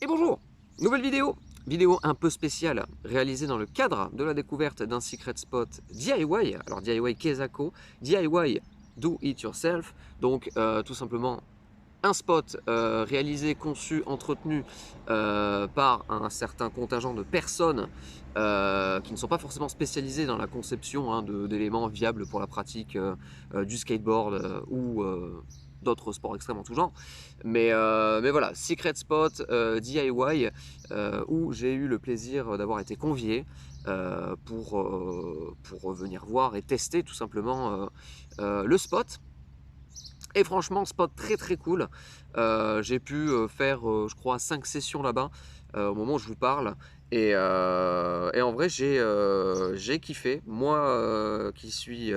Et bonjour, nouvelle vidéo un peu spéciale réalisée dans le cadre de la découverte d'un secret spot DIY, alors DIY Kezako, DIY Do It Yourself, donc tout simplement un spot réalisé, conçu, entretenu par un certain contingent de personnes qui ne sont pas forcément spécialisées dans la conception d'éléments viables pour la pratique du skateboard ou d'autres sports extrêmes en tout genre. Mais voilà, Secret Spot DIY où j'ai eu le plaisir d'avoir été convié pour venir voir et tester tout simplement le spot. Et franchement, spot très très cool. J'ai pu faire, je crois, 5 sessions là-bas au moment où je vous parle. Et en vrai, j'ai kiffé. Moi qui suis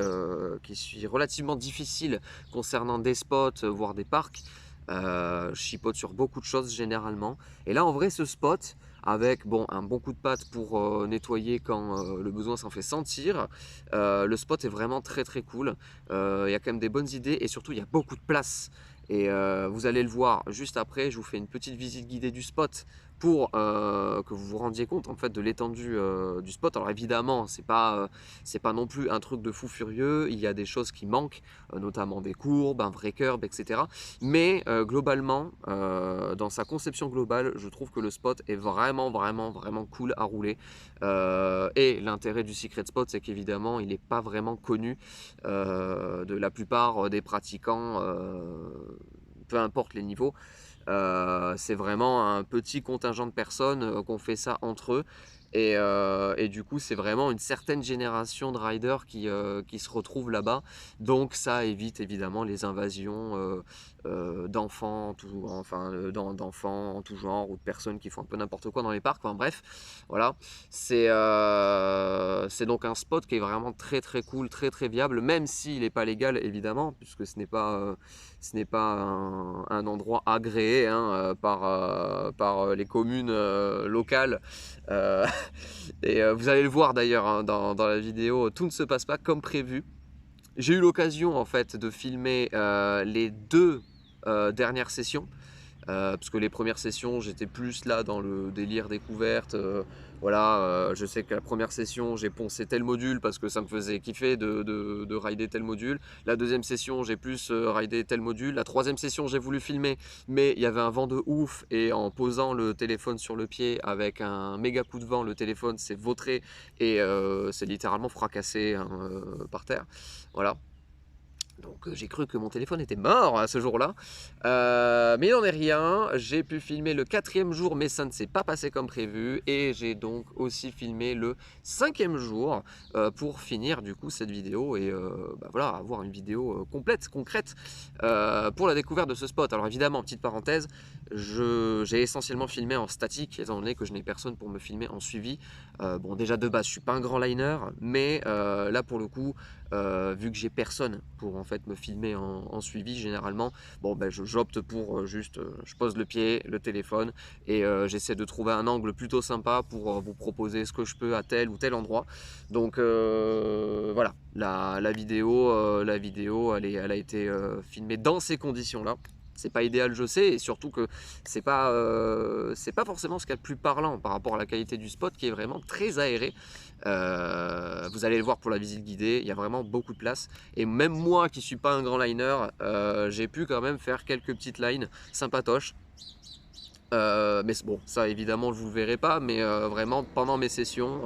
relativement difficile concernant des spots, voire des parcs, je chipote sur beaucoup de choses généralement. Et là, en vrai, ce spot, avec bon, un bon coup de patte pour nettoyer quand le besoin s'en fait sentir, le spot est vraiment très très cool. Il y a quand même des bonnes idées et surtout il y a beaucoup de place. Et vous allez le voir juste après, je vous fais une petite visite guidée du spot pour que vous vous rendiez compte en fait de l'étendue du spot. Alors évidemment, c'est pas non plus un truc de fou furieux, il y a des choses qui manquent, notamment des courbes, un vrai curb, etc. Mais globalement, dans sa conception globale, je trouve que le spot est vraiment cool à rouler. Et l'intérêt du Secret Spot, c'est qu'évidemment, il n'est pas vraiment connu de la plupart des pratiquants, peu importe les niveaux. C'est vraiment un petit contingent de personnes qui ont fait ça entre eux. Et du coup, c'est vraiment une certaine génération de riders qui se retrouvent là-bas. Donc, ça évite évidemment les invasions d'enfants, d'enfants en tout genre ou de personnes qui font un peu n'importe quoi dans les parcs. Enfin, bref, voilà. C'est donc un spot qui est vraiment très très cool, très très viable, même s'il n'est pas légal évidemment, puisque ce n'est pas un endroit agréé par les communes locales. Euh, et vous allez le voir d'ailleurs dans la vidéo, tout ne se passe pas comme prévu. J'ai eu l'occasion en fait de filmer les deux dernières sessions. Parce que les premières sessions, j'étais plus là dans le délire découverte. Voilà, je sais que la première session, j'ai poncé tel module parce que ça me faisait kiffer de rider tel module. La deuxième session, j'ai plus ridé tel module. La troisième session, j'ai voulu filmer, mais il y avait un vent de ouf et en posant le téléphone sur le pied avec un méga coup de vent, le téléphone s'est vautré et c'est littéralement fracassé par terre. Voilà. Donc j'ai cru que mon téléphone était mort à ce jour-là. Mais il n'en est rien. J'ai pu filmer le 4e jour, mais ça ne s'est pas passé comme prévu. Et j'ai donc aussi filmé le 5e jour pour finir du coup cette vidéo. Et voilà, avoir une vidéo complète, concrète pour la découverte de ce spot. Alors évidemment, petite parenthèse, j'ai essentiellement filmé en statique, étant donné que je n'ai personne pour me filmer en suivi. Bon déjà de base, je suis pas un grand liner, mais là pour le coup, vu que j'ai personne pour en fait me filmer en suivi généralement, bon ben j'opte pour juste je pose le pied, le téléphone et j'essaie de trouver un angle plutôt sympa pour vous proposer ce que je peux à tel ou tel endroit. Donc voilà, la vidéo elle a été filmée dans ces conditions là. C'est pas idéal, je sais, et surtout que c'est pas forcément ce qu'il y a de plus parlant par rapport à la qualité du spot qui est vraiment très aéré. Vous allez le voir pour la visite guidée, il y a vraiment beaucoup de place. Et même moi qui suis pas un grand liner, j'ai pu quand même faire quelques petites lines sympatoches. Mais bon, ça évidemment vous le verrez pas, mais vraiment pendant mes sessions,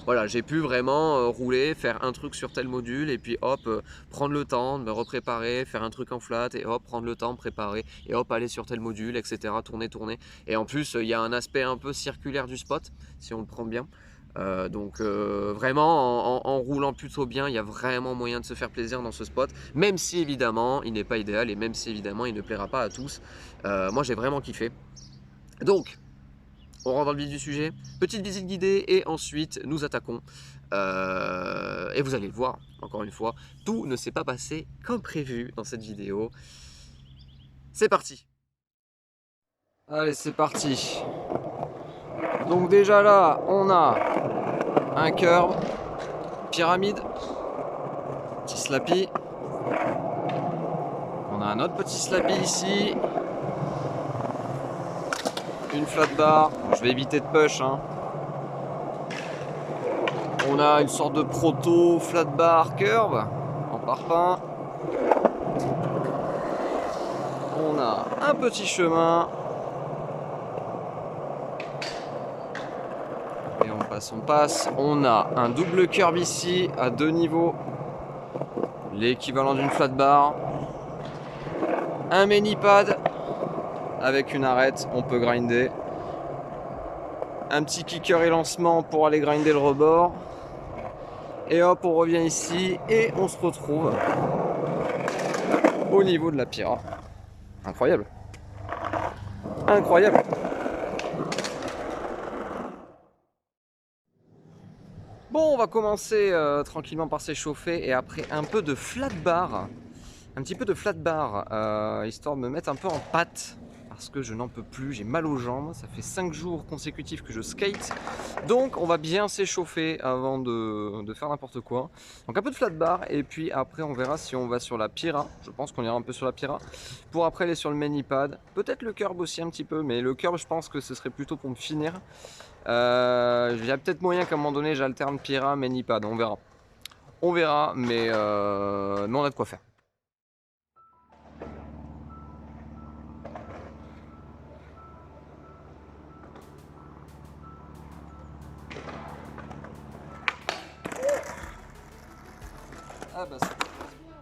voilà, j'ai pu vraiment rouler, faire un truc sur tel module et puis hop, prendre le temps de me repréparer, faire un truc en flat et hop, prendre le temps, préparer et hop, aller sur tel module, etc. Tourner. Et en plus, il y a un aspect un peu circulaire du spot, si on le prend bien. Donc vraiment en roulant plutôt bien, il y a vraiment moyen de se faire plaisir dans ce spot, même si évidemment il n'est pas idéal et même si évidemment il ne plaira pas à tous. Moi j'ai vraiment kiffé. Donc, on rentre dans le vif du sujet, petite visite guidée et ensuite nous attaquons. Et vous allez le voir, encore une fois, tout ne s'est pas passé comme prévu dans cette vidéo. C'est parti. Allez, c'est parti. Donc déjà là, on a un curve, pyramide, petit slappy. On a un autre petit slappy ici. une flat bar. Je vais éviter de push, hein. On a une sorte de proto flat bar curve en parpaing. On a un petit chemin. Et on passe. On a un double curve ici à 2 niveaux. L'équivalent d'une flat bar. Un mini pad avec une arête, on peut grinder. Un petit kicker et lancement pour aller grinder le rebord. Et hop, on revient ici et on se retrouve au niveau de la Pira. Incroyable. Incroyable. Bon, on va commencer tranquillement par s'échauffer et après un peu de flat bar. Un petit peu de flat bar, histoire de me mettre un peu en pâte. Parce que je n'en peux plus, j'ai mal aux jambes. Ça fait 5 jours consécutifs que je skate. Donc on va bien s'échauffer avant de faire n'importe quoi. Donc un peu de flat bar et puis après on verra si on va sur la Pira. Je pense qu'on ira un peu sur la Pira. Pour après aller sur le mani-pad. Peut-être le curb aussi un petit peu. Mais le curb je pense que ce serait plutôt pour me finir. Il y a peut-être moyen qu'à un moment donné j'alterne Pira, mani-pad. On verra. On verra mais on a de quoi faire. Ah bah ça passe bien.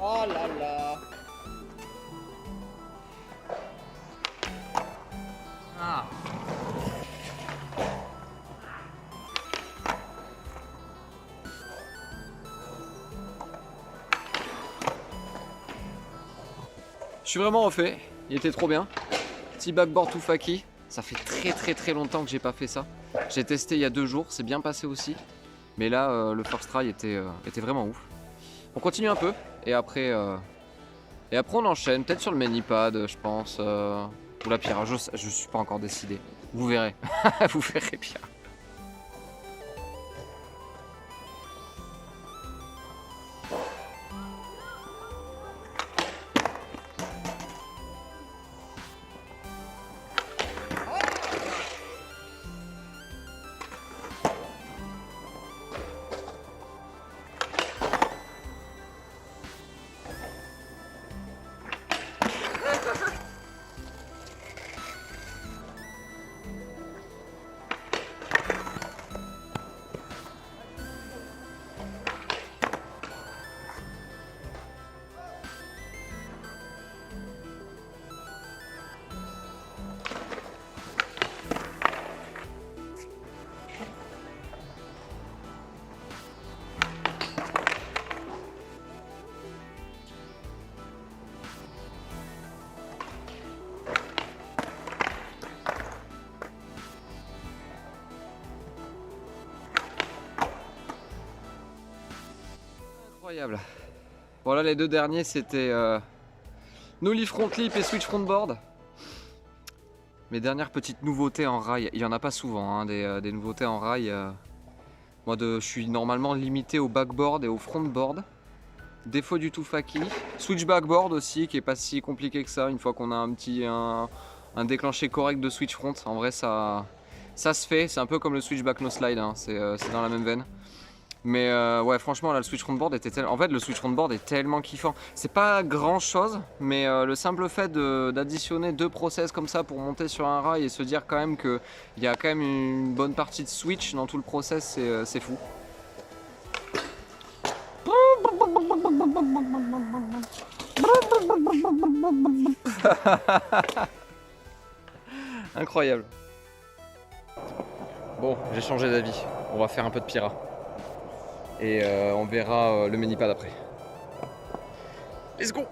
Oh là là. Ah. Je suis vraiment refait, il était trop bien. Petit backboard tout faki. Ça fait très longtemps que j'ai pas fait ça. J'ai testé il y a 2 jours, c'est bien passé aussi. Mais là, le first try était vraiment ouf. On continue un peu et après on enchaîne. Peut-être sur le mani-pad, je pense. Ou la Pira, je suis pas encore décidé. Vous verrez. Vous verrez bien. Incroyable. Voilà, les 2 derniers c'était nollie front lip et switch front board. Mes dernières petites nouveautés en rail, il n'y en a pas souvent hein, des nouveautés en rail. Moi je suis normalement limité au backboard et au frontboard. Défaut du tout faki. Switch backboard aussi qui est pas si compliqué que ça une fois qu'on a un déclenché correct de switch front. En vrai ça se fait, c'est un peu comme le switch back no slide, hein. C'est dans la même veine. Mais ouais, franchement, là, le switch frontboard était tellement... En fait, le switch frontboard est tellement kiffant. C'est pas grand chose, mais le simple fait d'additionner 2 process comme ça pour monter sur un rail et se dire quand même qu'il y a quand même une bonne partie de switch dans tout le process, c'est fou. Incroyable. Bon, j'ai changé d'avis. On va faire un peu de Pira. Et on verra le mani-pad après. Let's go!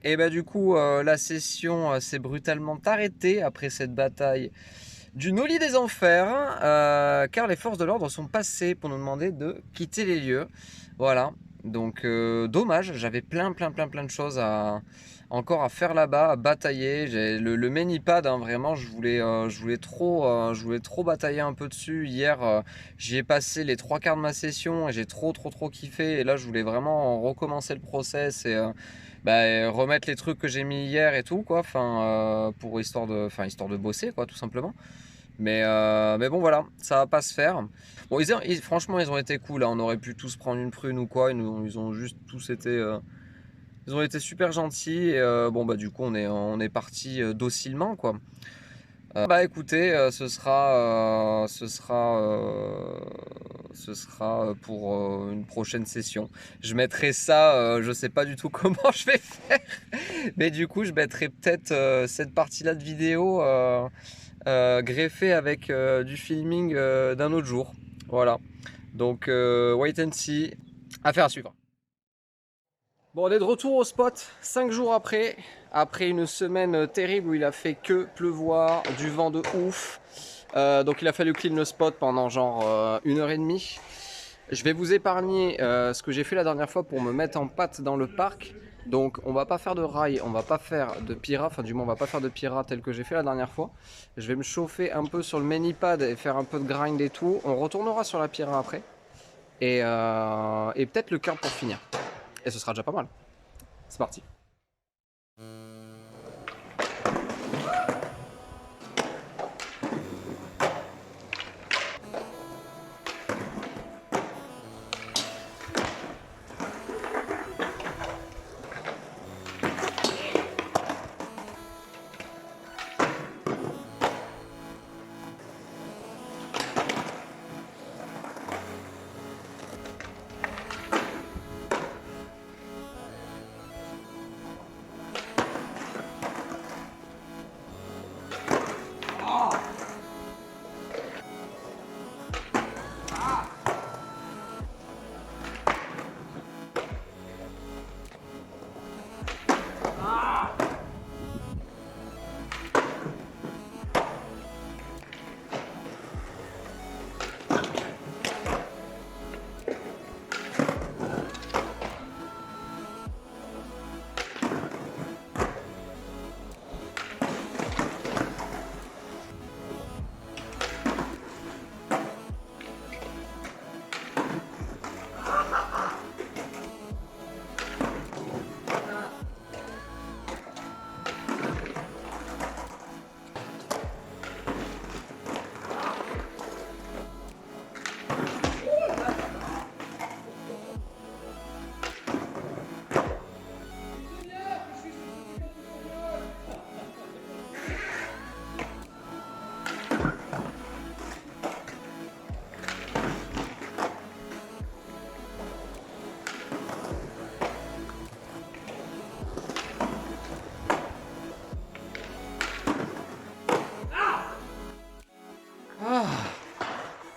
Et bah du coup, la session s'est brutalement arrêtée après cette bataille du Noli des Enfers, car les forces de l'ordre sont passées pour nous demander de quitter les lieux. Voilà, donc dommage, j'avais plein de choses encore à faire là-bas, à batailler. J'ai le Manipad, hein, vraiment, je voulais trop batailler un peu dessus. Hier, j'y ai passé les trois quarts de ma session et j'ai trop kiffé. Et là, je voulais vraiment recommencer le process et remettre les trucs que j'ai mis hier et tout, quoi. Enfin, histoire de bosser, quoi, tout simplement. Mais bon, voilà, ça va pas se faire. Bon, franchement, ils ont été cool, hein. On aurait pu tous prendre une prune ou quoi. Ils ont juste tous été. Ils ont été super gentils. Et bon, bah, du coup, on est parti docilement, quoi. Bah, écoutez, ce sera pour une prochaine session. Je mettrai ça, je sais pas du tout comment je vais faire. Mais du coup, je mettrai peut-être cette partie-là de vidéo. Greffé avec du filming d'un autre jour. Voilà. Donc wait and see. Affaire à suivre. Bon, on est de retour au spot 5 jours après une semaine terrible où il a fait que pleuvoir, du vent de ouf. Donc il a fallu clean le spot pendant genre 1 heure et demie. Je vais vous épargner ce que j'ai fait la dernière fois pour me mettre en patte dans le parc. Donc on va pas faire de rail, on va pas faire de pyra, enfin du moins on va pas faire de pyra tel que j'ai fait la dernière fois. Je vais me chauffer un peu sur le Manipad et faire un peu de grind et tout. On retournera sur la pyra après. Et peut-être le curb pour finir. Et ce sera déjà pas mal. C'est parti.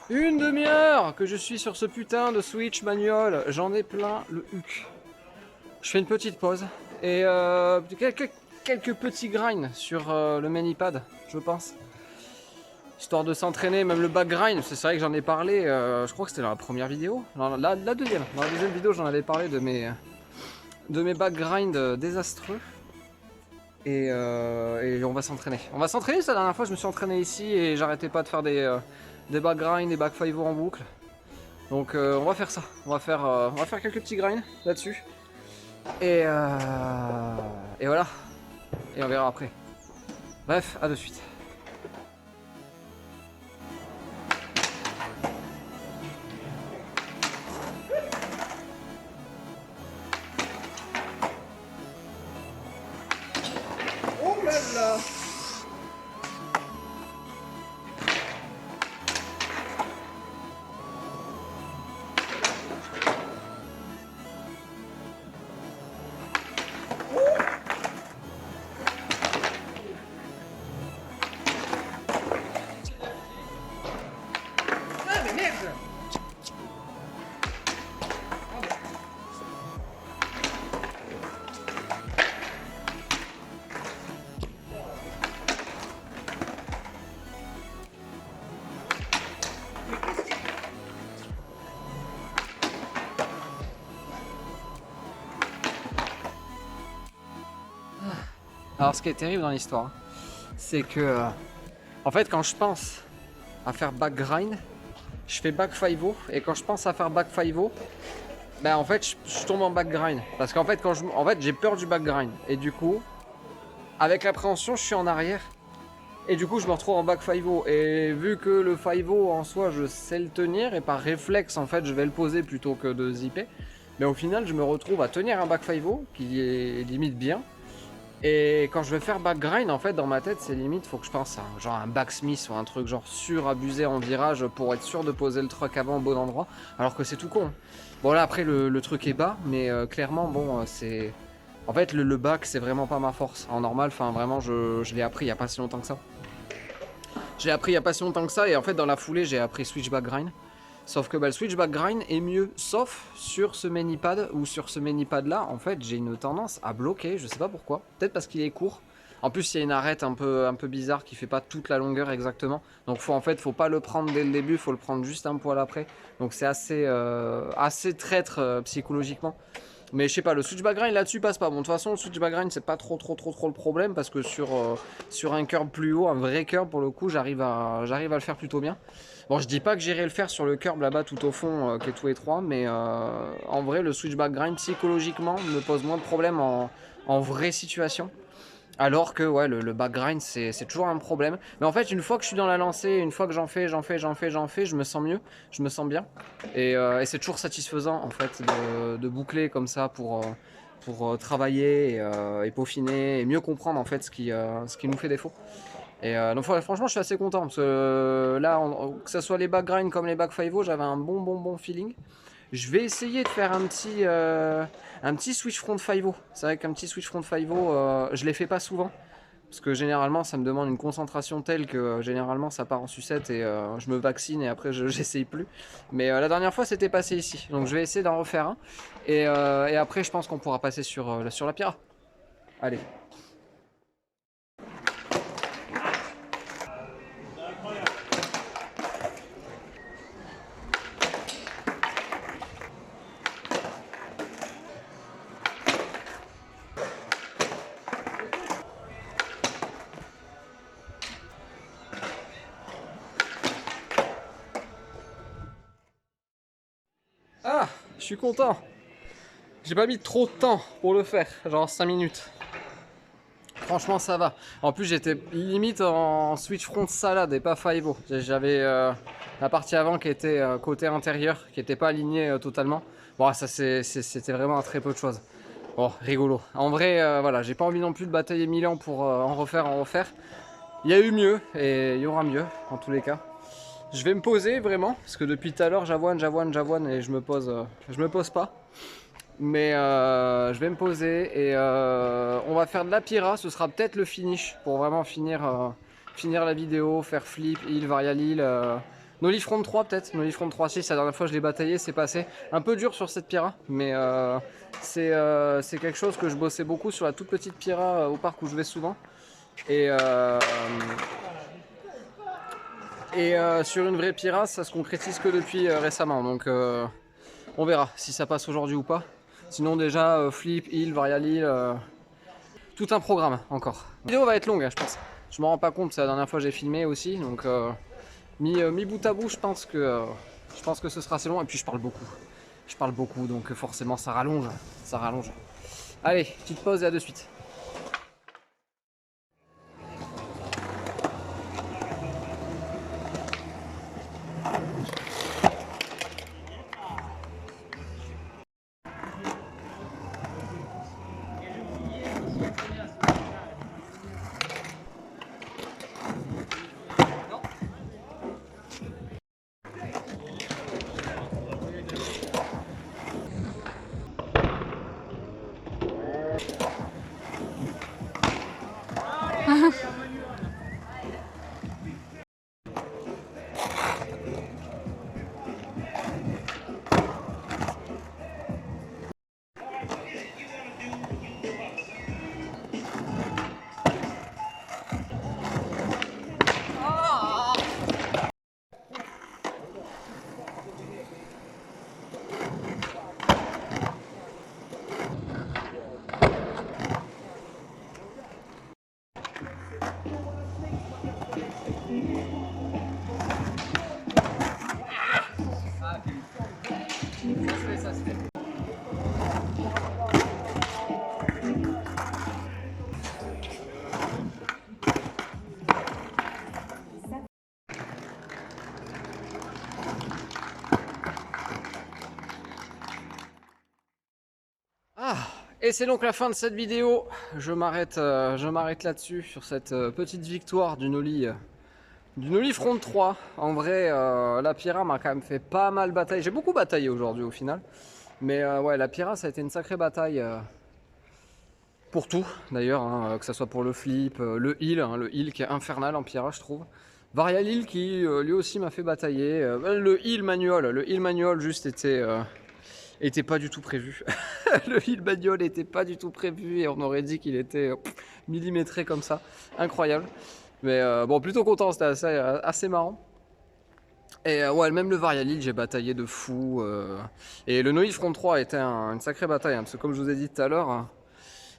Une demi-heure que je suis sur ce putain de Switch manual, j'en ai plein le huc. Je fais une petite pause et quelques petits grinds sur le Manipad, je pense. Histoire de s'entraîner, même le back grind, c'est vrai que j'en ai parlé, je crois que c'était dans la première vidéo. Non, la deuxième. Dans la deuxième vidéo, j'en avais parlé de mes back grind désastreux. Et on va s'entraîner. On va s'entraîner, la dernière fois je me suis entraîné ici et j'arrêtais pas de faire des back grind, des back 5 en boucle. Donc on va faire ça. On va faire quelques petits grinds là-dessus. Et voilà. Et on verra après. Bref, à de suite. Oh là là! Alors ce qui est terrible dans l'histoire, c'est que en fait quand je pense à faire back grind, je fais back 5-0 et quand je pense à faire back 5-0, ben en fait je tombe en back grind parce qu'en fait j'ai peur du back grind et du coup avec l'appréhension je suis en arrière et du coup je me retrouve en back 5-0 et vu que le 5-0 en soi je sais le tenir et par réflexe en fait je vais le poser plutôt que de zipper, mais au final je me retrouve à tenir un back 5-0 qui est limite bien. Et quand je vais faire back grind, en fait, dans ma tête, c'est limite, faut que je pense à genre un backsmith ou un truc genre surabusé en virage pour être sûr de poser le truck avant au bon endroit, alors que c'est tout con. Bon là après le truc est bas, mais clairement bon c'est... En fait le back c'est vraiment pas ma force. En normal, enfin vraiment je l'ai appris il y a pas si longtemps que ça. Je l'ai appris il y a pas si longtemps que ça et en fait dans la foulée j'ai appris switchback grind. Sauf que bah, le switchback grind est mieux, sauf sur ce manipad ou sur ce manipad là, en fait j'ai une tendance à bloquer, je sais pas pourquoi, peut-être parce qu'il est court. En plus il y a une arête un peu bizarre qui fait pas toute la longueur exactement, donc faut pas le prendre dès le début, faut le prendre juste un poil après. Donc c'est assez traître psychologiquement. Mais je sais pas, le switchback grind là-dessus passe pas. Bon, de toute façon, le switchback grind c'est pas trop le problème parce que sur un curb plus haut, un vrai curb pour le coup, j'arrive à le faire plutôt bien. Bon, je dis pas que j'irai le faire sur le curb là-bas tout au fond qui est tout étroit, mais en vrai, le switchback grind psychologiquement me pose moins de problèmes en vraie situation. Alors que ouais, le back grind c'est toujours un problème. Mais en fait, une fois que je suis dans la lancée, une fois que j'en fais, je me sens mieux, je me sens bien. Et c'est toujours satisfaisant en fait de boucler comme ça pour travailler et peaufiner et mieux comprendre en fait ce qui nous fait défaut. Et donc franchement, je suis assez content parce que là, que ce soit les back grind comme les back 5-0, j'avais un bon feeling. Je vais essayer de faire un petit switch front 5-0. C'est vrai qu'un petit switch front 5-0, je les fais pas souvent. Parce que généralement, ça me demande une concentration telle que généralement, ça part en sucette et je me vaccine et après, j'essaye plus. Mais la dernière fois, c'était passé ici. Donc, je vais essayer d'en refaire un. Et après, je pense qu'on pourra passer sur la Pira. Allez. Ah, je suis content. J'ai pas mis trop de temps pour le faire, genre 5 minutes. Franchement, ça va. En plus, j'étais limite en switch front salade et pas 5-0. J'avais la partie avant qui était côté intérieur, qui n'était pas alignée totalement. Bon, ça c'était vraiment à très peu de choses. Bon, rigolo. En vrai, voilà, j'ai pas envie non plus de batailler Milan pour en refaire. Il y a eu mieux et il y aura mieux en tous les cas. Je vais me poser vraiment, parce que depuis tout à l'heure j'avoine et je me pose pas. Mais je vais me poser et on va faire de la Pira, ce sera peut-être le finish pour vraiment finir la vidéo, faire flip, heal, varial heal. Nollie front 3 peut-être, Nollie front 3-6, la dernière fois je l'ai bataillé, c'est passé. Un peu dur sur cette Pira, mais c'est quelque chose que je bossais beaucoup sur la toute petite Pira au parc où je vais souvent. Et sur une vraie Pira, ça se concrétise que depuis récemment, donc on verra si ça passe aujourd'hui ou pas. Sinon déjà flip, heal, varial heal, tout un programme encore. La vidéo va être longue, hein, je pense. Je m'en rends pas compte, c'est la dernière fois que j'ai filmé aussi, donc mis bout à bout, je pense que ce sera assez long. Et puis je parle beaucoup, donc forcément ça rallonge. Allez, petite pause et à de suite. Et c'est donc la fin de cette vidéo. Je m'arrête là-dessus, sur cette petite victoire du Noli Front 3. En vrai, la Pira m'a quand même fait pas mal batailler. J'ai beaucoup bataillé aujourd'hui au final. Mais ouais, la Pira, ça a été une sacrée bataille pour tout d'ailleurs, hein, que ce soit pour le flip, le heal qui est infernal en Pira, je trouve. Varial Heal qui lui aussi m'a fait batailler. Le heal manual juste était pas du tout prévu. Le heal manual était pas du tout prévu et on aurait dit qu'il était millimétré comme ça. Incroyable. Mais bon, plutôt content, c'était assez marrant. Et ouais, même le Varial Heal, j'ai bataillé de fou. Et le Noli Front 3 était une sacrée bataille, hein, parce que comme je vous ai dit tout à l'heure,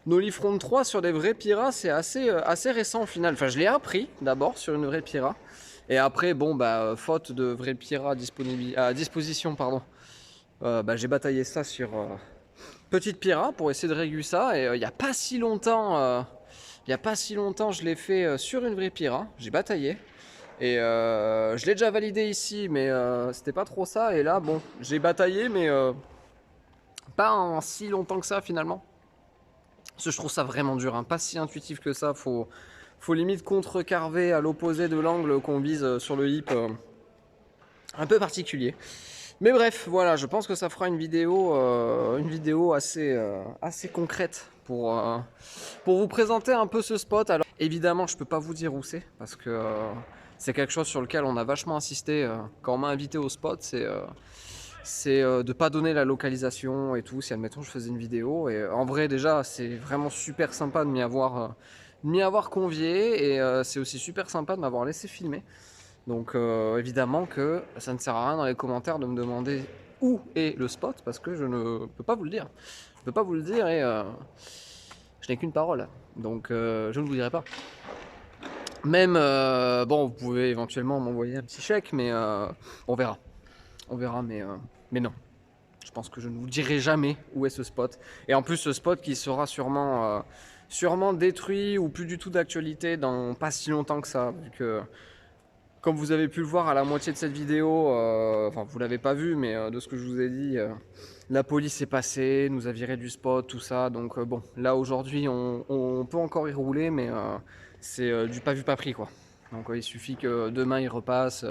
Noli Front 3 sur des vrais Piras, c'est assez récent au final. Enfin, je l'ai appris d'abord sur une vraie Pira. Et après, bon, bah, faute de vrais Piras à disposition, pardon, bah, j'ai bataillé ça sur petite Pira pour essayer de régler ça. Et il n'y a pas si longtemps, je l'ai fait sur une vraie Pira. J'ai bataillé. Et je l'ai déjà validé ici, mais c'était pas trop ça. Et là, bon, j'ai bataillé, mais pas en si longtemps que ça finalement. Parce que je trouve ça vraiment dur, hein, pas si intuitif que ça. Faut limite contrecarver à l'opposé de l'angle qu'on vise sur le hip. Un peu particulier. Mais bref, voilà, je pense que ça fera une vidéo assez concrète pour vous présenter un peu ce spot. Alors évidemment, je peux pas vous dire où c'est, parce que c'est quelque chose sur lequel on a vachement insisté quand on m'a invité au spot. C'est de pas donner la localisation et tout, si admettons je faisais une vidéo. Et en vrai déjà c'est vraiment super sympa de m'y avoir convié, et c'est aussi super sympa de m'avoir laissé filmer. Donc évidemment que ça ne sert à rien dans les commentaires de me demander où est le spot, parce que je ne peux pas vous le dire. Je peux pas vous le dire, et je n'ai qu'une parole, donc je ne vous dirai pas. Même, bon, vous pouvez éventuellement m'envoyer un petit chèque, mais on verra. On verra, mais non. Je pense que je ne vous dirai jamais où est ce spot. Et en plus, ce spot qui sera sûrement détruit ou plus du tout d'actualité dans pas si longtemps que ça. Vu que, comme vous avez pu le voir à la moitié de cette vidéo, enfin, vous l'avez pas vu, mais de ce que je vous ai dit, la police est passée, nous a viré du spot, tout ça. Donc, bon, là aujourd'hui, on peut encore y rouler, mais c'est du pas vu, pas pris, quoi. Donc, il suffit que demain, il repasse.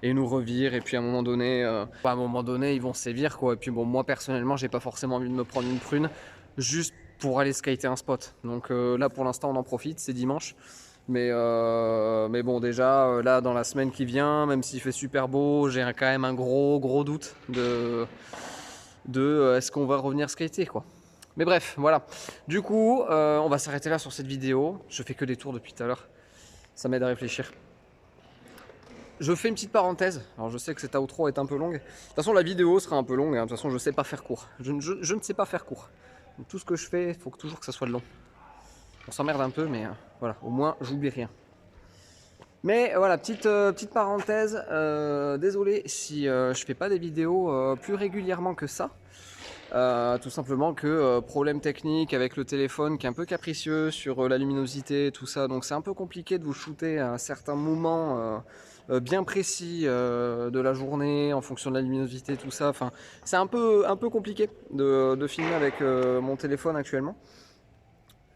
Et nous revirent, et puis à un moment donné, ils vont sévir, quoi. Et puis bon, moi personnellement, j'ai pas forcément envie de me prendre une prune juste pour aller skater un spot. Donc là, pour l'instant, on en profite, c'est dimanche. Mais bon, déjà, là, dans la semaine qui vient, même s'il fait super beau, j'ai quand même un gros doute de est-ce qu'on va revenir skater, quoi. Mais bref, voilà. Du coup, on va s'arrêter là sur cette vidéo. Je fais que des tours depuis tout à l'heure. Ça m'aide à réfléchir. Je fais une petite parenthèse. Alors je sais que cette outro est un peu longue. De toute façon, la vidéo sera un peu longue, hein. De toute façon, je sais pas faire court. Je ne sais pas faire court. Donc, tout ce que je fais, il faut toujours que ça soit long. On s'emmerde un peu, mais voilà, au moins j'oublie rien. Mais voilà, petite parenthèse. Désolé si je fais pas des vidéos plus régulièrement que ça. Tout simplement que problème technique avec le téléphone qui est un peu capricieux sur la luminosité, tout ça. Donc c'est un peu compliqué de vous shooter à un certain moment bien précis de la journée en fonction de la luminosité, tout ça. Enfin, c'est un peu compliqué de filmer avec mon téléphone actuellement.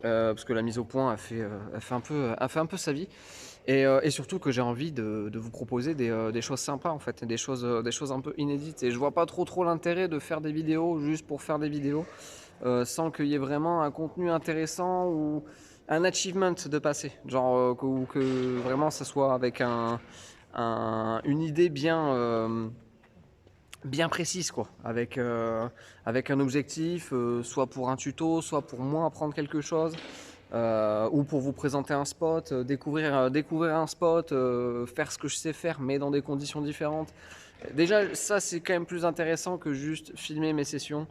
Parce que la mise au point a fait un peu sa vie. Et surtout que j'ai envie de vous proposer des choses sympas, en fait, des choses un peu inédites. Et je vois pas trop l'intérêt de faire des vidéos juste pour faire des vidéos, sans qu'il y ait vraiment un contenu intéressant ou un achievement de passer. Genre que vraiment ça soit avec une idée bien précise, quoi, avec un objectif, soit pour un tuto, soit pour moi apprendre quelque chose. Ou pour vous présenter un spot, découvrir un spot, faire ce que je sais faire mais dans des conditions différentes. Déjà ça c'est quand même plus intéressant que juste filmer mes sessions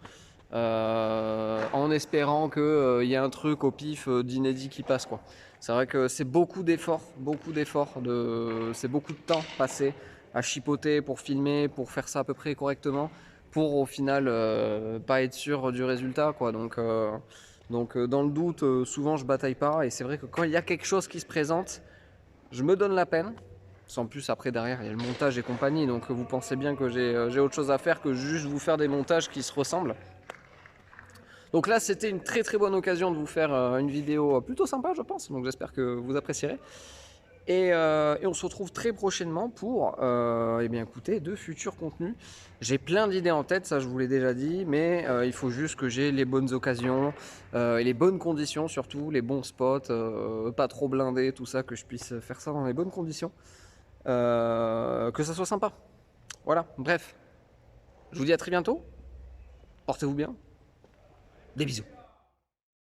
en espérant qu'il y ait un truc au pif d'inédit qui passe, quoi. C'est vrai que c'est beaucoup d'efforts, c'est beaucoup de temps passé à chipoter pour filmer, pour faire ça à peu près correctement, pour au final pas être sûr du résultat, quoi. Donc dans le doute, souvent je bataille pas, et c'est vrai que quand il y a quelque chose qui se présente, je me donne la peine. Sans plus, après derrière il y a le montage et compagnie, donc vous pensez bien que j'ai autre chose à faire que juste vous faire des montages qui se ressemblent. Donc là, c'était une très très bonne occasion de vous faire une vidéo plutôt sympa, je pense. Donc j'espère que vous apprécierez. Et on se retrouve très prochainement pour eh bien, écouter de futurs contenus. J'ai plein d'idées en tête, ça je vous l'ai déjà dit, mais il faut juste que j'ai les bonnes occasions et les bonnes conditions, surtout les bons spots, pas trop blindés, tout ça, que je puisse faire ça dans les bonnes conditions, que ça soit sympa. Voilà, bref, je vous dis à très bientôt, portez-vous bien, des bisous.